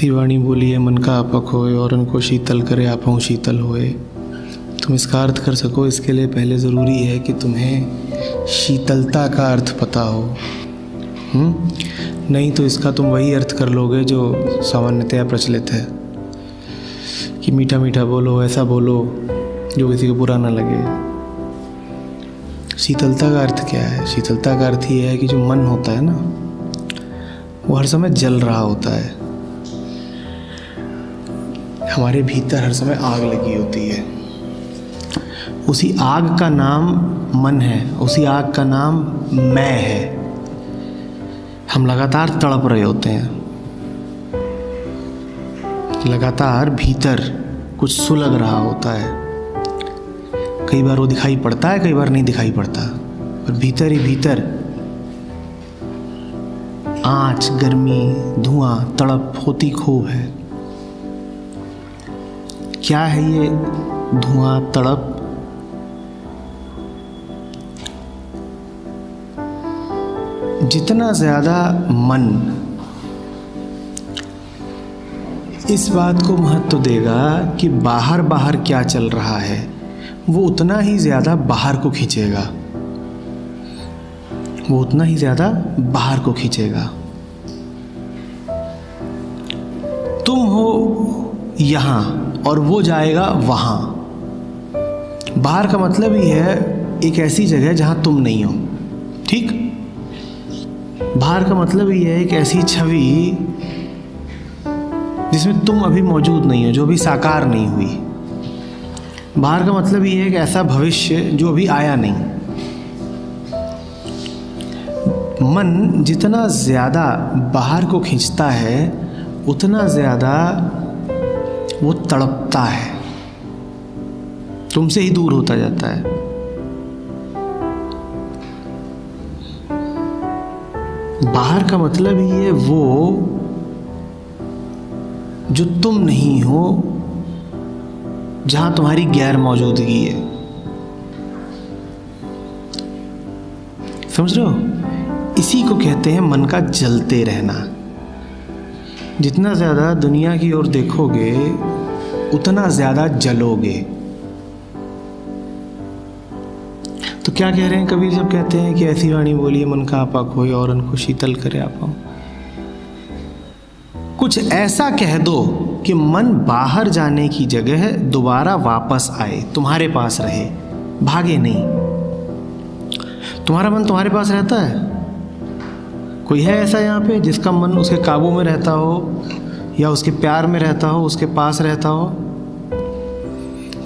ऐसी वाणी बोलिए मन का आपक होए, और उनको शीतल करे आपहु शीतल होए। तुम इसका अर्थ कर सको इसके लिए पहले ज़रूरी है कि तुम्हें शीतलता का अर्थ पता हो। नहीं तो इसका तुम वही अर्थ कर लोगे जो सामान्यतया प्रचलित है कि मीठा मीठा बोलो, ऐसा बोलो जो किसी को बुरा ना लगे। शीतलता का अर्थ क्या है? शीतलता का अर्थ ये है कि जो मन होता है ना, वो हर समय जल रहा होता है। हमारे भीतर हर समय आग लगी होती है। उसी आग का नाम मन है, उसी आग का नाम मैं है। हम लगातार तड़प रहे होते हैं, लगातार भीतर कुछ सुलग रहा होता है। कई बार वो दिखाई पड़ता है, कई बार नहीं दिखाई पड़ता, पर भीतर ही भीतर आँच, गर्मी, धुआं, तड़प होती खूब है। क्या है ये धुआं, तड़प? जितना ज़्यादा मन इस बात को महत्व देगा कि बाहर बाहर क्या चल रहा है, वो उतना ही ज़्यादा बाहर को खींचेगा, वो उतना ही ज़्यादा बाहर को खींचेगा। तुम हो यहाँ और वो जाएगा वहाँ। बाहर का मतलब ही है एक ऐसी जगह जहाँ तुम नहीं हो, ठीक? बाहर का मतलब ही है एक ऐसी छवि जिसमें तुम अभी मौजूद नहीं हो, जो अभी साकार नहीं हुई। बाहर का मतलब ही है एक ऐसा भविष्य जो अभी आया नहीं। मन जितना ज़्यादा बाहर को खींचता है, उतना ज़्यादा वो तड़पता है, तुमसे ही दूर होता जाता है। बाहर का मतलब ही है वो जो तुम नहीं हो, जहां तुम्हारी गैर मौजूदगी है। समझ रहे हो? इसी को कहते हैं मन का जलते रहना। जितना ज़्यादा दुनिया की ओर देखोगे, उतना ज़्यादा जलोगे। तो क्या कह रहे हैं कबीर जब कहते हैं कि ऐसी वाणी बोलिए मन का आपा खोए, और उनको शीतल करे आपा? कुछ ऐसा कह दो कि मन बाहर जाने की जगह दोबारा वापस आए, तुम्हारे पास रहे, भागे नहीं। तुम्हारा मन तुम्हारे पास रहता है? कोई है ऐसा यहाँ पे जिसका मन उसके काबू में रहता हो, या उसके प्यार में रहता हो, उसके पास रहता हो?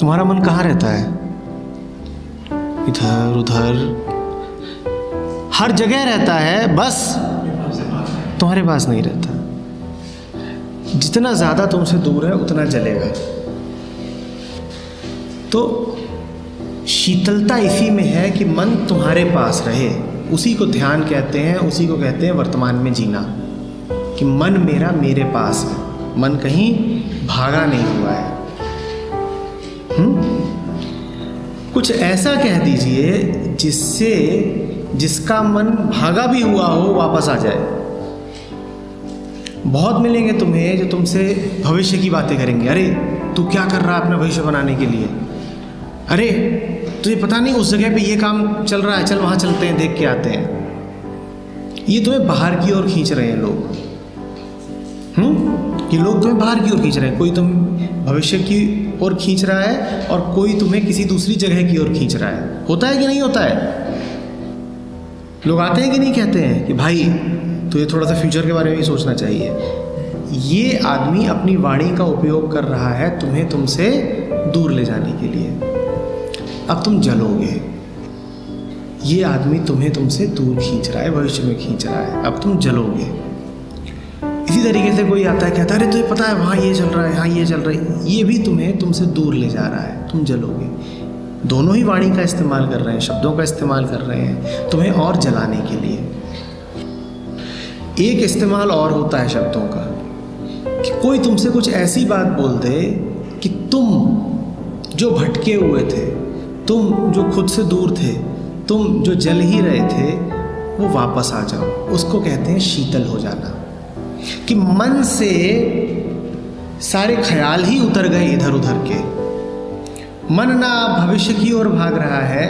तुम्हारा मन कहाँ रहता है? इधर उधर हर जगह रहता है, बस तुम्हारे पास नहीं रहता। जितना ज़्यादा तुमसे दूर है उतना जलेगा। तो शीतलता इसी में है कि मन तुम्हारे पास रहे। उसी को ध्यान कहते हैं, उसी को कहते हैं वर्तमान में जीना, कि मन मेरा मेरे पास है, मन कहीं भागा नहीं हुआ है। कुछ ऐसा कह दीजिए जिसका मन भागा भी हुआ हो वापस आ जाए। बहुत मिलेंगे तुम्हें जो तुमसे भविष्य की बातें करेंगे। अरे तू क्या कर रहा है अपना भविष्य बनाने के लिए? अरे तुझे पता नहीं उस जगह पे ये काम चल रहा है, चल वहाँ चलते हैं, देख के आते हैं। ये तुम्हें बाहर की ओर खींच रहे हैं लोग। ये लोग तुम्हें बाहर की ओर खींच रहे हैं। कोई तुम भविष्य की ओर खींच रहा है, और कोई तुम्हें किसी दूसरी जगह की ओर खींच रहा है। होता है कि नहीं होता है? लोग आते हैं कि नहीं कहते हैं कि भाई तुझे थोड़ा सा फ्यूचर के बारे में भी सोचना चाहिए। ये आदमी अपनी वाणी का उपयोग कर रहा है तुम्हें तुमसे दूर ले जाने के लिए। अब तुम जलोगे। ये आदमी तुम्हें तुमसे दूर खींच रहा है, भविष्य में खींच रहा है, अब तुम जलोगे। इसी तरीके से कोई आता है, कहता है अरे तुझे पता है वहाँ ये चल रहा है, यहाँ ये चल रहा है, ये भी तुम्हें तुमसे दूर ले जा रहा है, तुम जलोगे। दोनों ही वाणी का इस्तेमाल कर रहे हैं, शब्दों का इस्तेमाल कर रहे हैं तुम्हें और जलाने के लिए। एक इस्तेमाल और होता है शब्दों का कि कोई तुमसे कुछ ऐसी बात बोल दे कि तुम जो भटके हुए थे, तुम जो खुद से दूर थे, तुम जो जल ही रहे थे, वो वापस आ जाओ। उसको कहते हैं शीतल हो जाना। कि मन से सारे ख्याल ही उतर गए इधर उधर के। मन ना भविष्य की ओर भाग रहा है,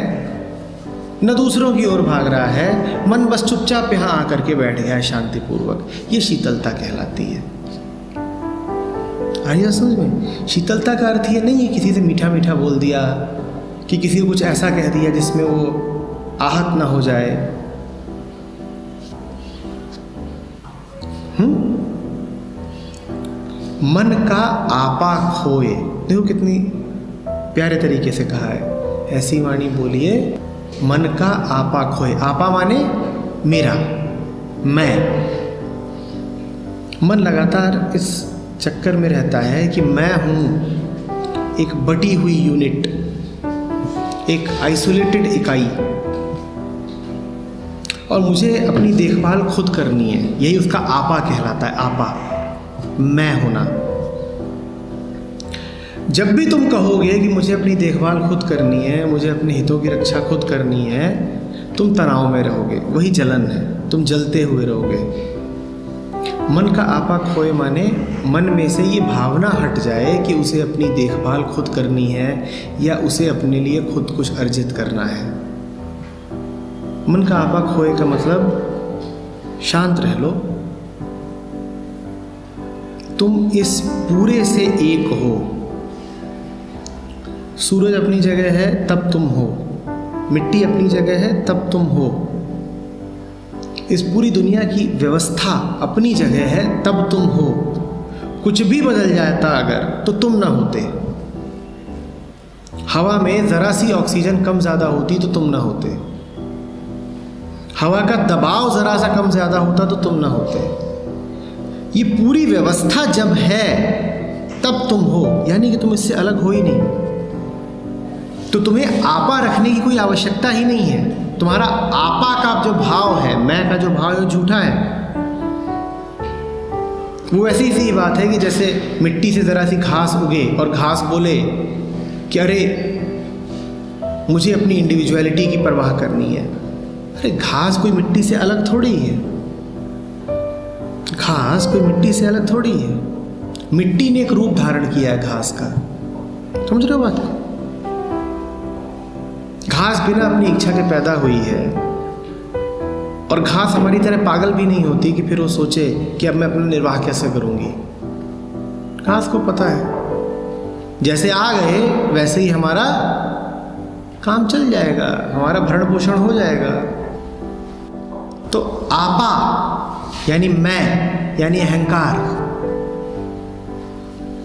न दूसरों की ओर भाग रहा है, मन बस चुपचाप यहाँ आकर के बैठ गया है शांतिपूर्वक। ये शीतलता कहलाती है। आइए समझ में, शीतलता का अर्थ ये नहीं है किसी से मीठा मीठा बोल दिया, कि किसी को कुछ ऐसा कह दिया जिसमें वो आहत ना हो जाए। मन का आपा खोए, देखो कितनी प्यारे तरीके से कहा है। ऐसी वाणी बोलिए, मन का आपा खोए। आपा माने मेरा, मैं। मन लगातार इस चक्कर में रहता है कि मैं हूँ एक बटी हुई यूनिट, एक आइसोलेटेड इकाई, और मुझे अपनी देखभाल खुद करनी है। यही उसका आपा कहलाता है, आपा, मैं होना। जब भी तुम कहोगे कि मुझे अपनी देखभाल खुद करनी है, मुझे अपने हितों की रक्षा खुद करनी है, तुम तनाव में रहोगे, वही जलन है, तुम जलते हुए रहोगे। मन का आपा खोए माने मन में से ये भावना हट जाए कि उसे अपनी देखभाल खुद करनी है या उसे अपने लिए खुद कुछ अर्जित करना है। मन का आपा खोए का मतलब शांत रह लो, तुम इस पूरे से एक हो। सूरज अपनी जगह है तब तुम हो, मिट्टी अपनी जगह है तब तुम हो, इस पूरी दुनिया की व्यवस्था अपनी जगह है तब तुम हो। कुछ भी बदल जाता अगर तो तुम ना होते। हवा में जरा सी ऑक्सीजन कम ज़्यादा होती तो तुम ना होते। हवा का दबाव ज़रा सा कम ज़्यादा होता तो तुम ना होते। ये पूरी व्यवस्था जब है तब तुम हो, यानी कि तुम इससे अलग हो ही नहीं। तो तुम्हें आपा रखने की कोई आवश्यकता ही नहीं है। तुम्हारा आपा का जो भाव है, मैं का जो भाव है, वो झूठा है। वो ऐसी सी बात है कि जैसे मिट्टी से ज़रा सी घास उगे और घास बोले कि अरे मुझे अपनी इंडिविजुअलिटी की परवाह करनी है। अरे घास कोई मिट्टी से अलग थोड़ी है, घास कोई मिट्टी से अलग थोड़ी है। मिट्टी ने एक रूप धारण किया है घास का, समझ रहे हो बात को? घास बिना अपनी इच्छा के पैदा हुई है, और घास हमारी तरह पागल भी नहीं होती कि फिर वो सोचे कि अब मैं अपना निर्वाह कैसे करूंगी। घास को पता है जैसे आ गए वैसे ही हमारा काम चल जाएगा, हमारा भरण पोषण हो जाएगा। तो आपा यानी मैं, यानी अहंकार,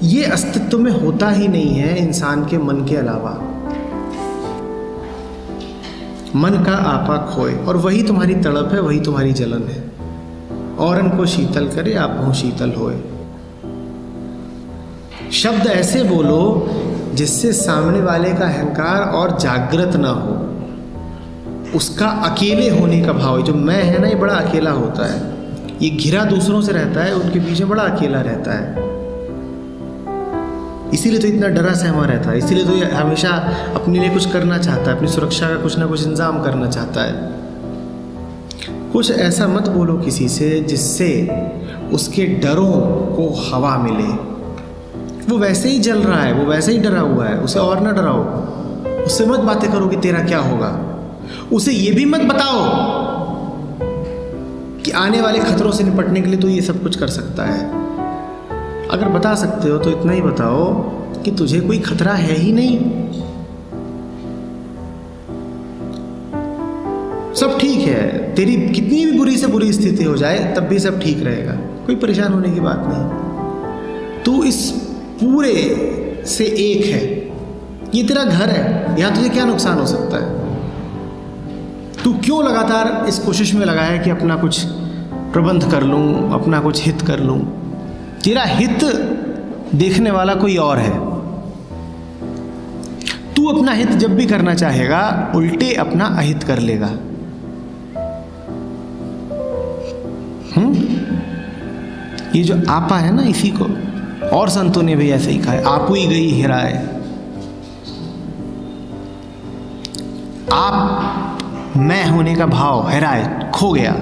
ये अस्तित्व में होता ही नहीं है इंसान के मन के अलावा। मन का आपा खोए, और वही तुम्हारी तड़प है, वही तुम्हारी जलन है। औरन को शीतल करे आप हो शीतल होए। शब्द ऐसे बोलो जिससे सामने वाले का अहंकार और जागृत ना हो, उसका अकेले होने का भाव। जो मैं है ना, ये बड़ा अकेला होता है, ये घिरा दूसरों से रहता है, उनके पीछे बड़ा अकेला रहता है। इसीलिए तो इतना डरा सहमा रहता है, इसीलिए तो ये हमेशा अपने लिए कुछ करना चाहता है, अपनी सुरक्षा का कुछ ना कुछ इंतजाम करना चाहता है। कुछ ऐसा मत बोलो किसी से जिससे उसके डरों को हवा मिले। वो वैसे ही जल रहा है, वो वैसे ही डरा हुआ है, उसे और ना डराओ। उससे मत बातें करो कि तेरा क्या होगा। उसे ये भी मत बताओ कि आने वाले खतरों से निपटने के लिए तो ये सब कुछ कर सकता है। अगर बता सकते हो तो इतना ही बताओ कि तुझे कोई खतरा है ही नहीं, सब ठीक है। तेरी कितनी भी बुरी से बुरी स्थिति हो जाए तब भी सब ठीक रहेगा, कोई परेशान होने की बात नहीं। तू इस पूरे से एक है, ये तेरा घर है, यहां तुझे क्या नुकसान हो सकता है? तू क्यों लगातार इस कोशिश में लगा है कि अपना कुछ प्रबंध कर लूं, अपना कुछ हित कर लूं? तेरा हित देखने वाला कोई और है। तू अपना हित जब भी करना चाहेगा उल्टे अपना अहित कर लेगा। ये जो आपा है ना, इसी को और संतों ने भी ऐसे ही कहा है, आपू ही गई हेराए। आप मैं होने का भाव हेराए, खो गया।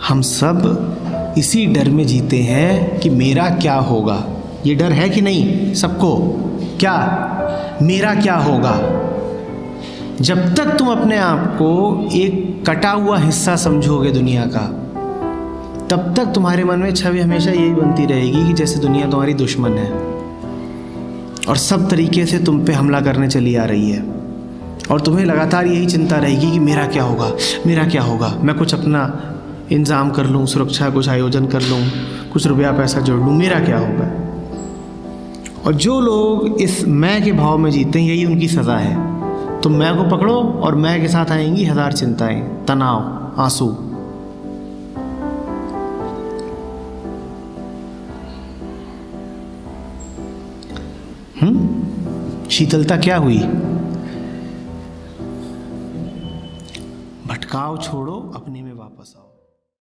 हम सब इसी डर में जीते हैं कि मेरा क्या होगा। ये डर है कि नहीं सबको? क्या मेरा क्या होगा? जब तक तुम अपने आप को एक कटा हुआ हिस्सा समझोगे दुनिया का, तब तक तुम्हारे मन में छवि हमेशा यही बनती रहेगी कि जैसे दुनिया तुम्हारी दुश्मन है और सब तरीके से तुम पे हमला करने चली आ रही है, और तुम्हें लगातार यही चिंता रहेगी कि मेरा क्या होगा, मेरा क्या होगा। मैं कुछ अपना इंतज़ाम कर लूँ, सुरक्षा कुछ आयोजन कर लूँ, कुछ रुपया पैसा जोड़ लूँ, मेरा क्या होगा। और जो लोग इस मैं के भाव में जीते हैं, यही उनकी सज़ा है। तुम मैं को पकड़ो और मैं के साथ आएंगी हजार चिंताएं, तनाव, आंसू। शीतलता क्या हुई? भटकाव छोड़ो, अपने में वापस आओ।